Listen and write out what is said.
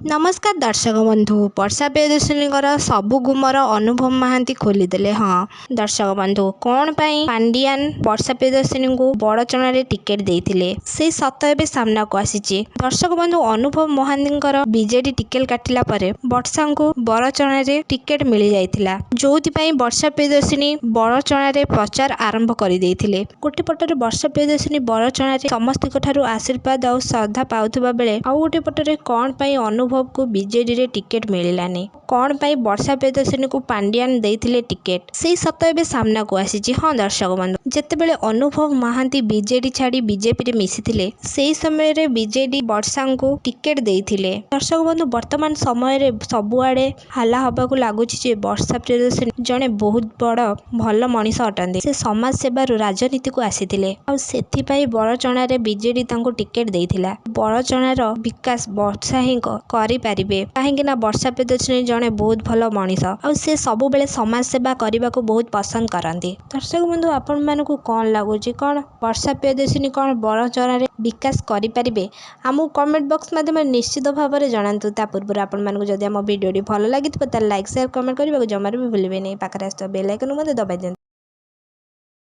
नमस्कार दर्शक बंधु वर्षा प्रियदर्शिनी सबु गुमर अनुभव महांती खोलीदेले। हाँ दर्शक बंधु कौन पाई पांडियान वर्षा प्रियदर्शिनी को बड़चना रे टिकेट देइथिले से सत एबे सामना को आसीची। दर्शक बंधु अनुभव महांती बीजेडी टिकेट काटिला परे वर्षा को बड़चना रे टिकेट मिल जाइथिला, जोथि पई वर्षा प्रियदर्शिनी बड़चना रे प्रचार आरंभ करि देइथिले। गोटे पटरे वर्षा प्रियदर्शिनी बड़चना रे समस्त ठारू आशीर्वाद और श्रद्धा पाउथबा बेले आउ गोटे पटरे कौन पाई अनुभव को बीजेडी रे टिकेट मिलानी, कौन पाई वर्षा प्रियदर्शिनी को पांडियान देइथिले टिकेट से सत एबे सामना को आसीची। हाँ दर्शक बंधु जेतेबेले अनुभव महांती बीजेडी छाड़ी बीजेपी रे मिसिथिले सेही समय रे बीजेडी वर्षा को टिकेट देइथिले। दर्शक बंधु वर्तमान समय रे सबुआडे हाला हबाकू लागुची जे वर्षा प्रियदर्शिनी जने बहुत बड़ भल मनीष अटंदी। से समाज सेवा राजनीति को आसीथिले आ सेथि पई बड़चना रे बीजेडी तांको टिकेट देइथिला। बड़चना रो विकास वर्षा ही करि पारिबे काहेकि ना वर्षा प्रियदर्शिनी जने बहुत भल मनीष आ से सब बेले समाज सेवा करबा को बहुत पसंद करंती। दर्शक बंधु आपण मानकू कोन लागुची, कोन वर्षा प्रियदर्शिनी कोन बड़चना रे विकास करि पारिबे हमू कमेंट बॉक्स माध्यम निश्चित भाव में जणांतु। ता पूर्व आपण मानकू जदि हम वीडियो भल लागिथिबो त लाइक शेयर कमेंट करबा को जमार भी भूलिबे नै। पाखरे आस्तो बेल आइकन मते दबाइ दें।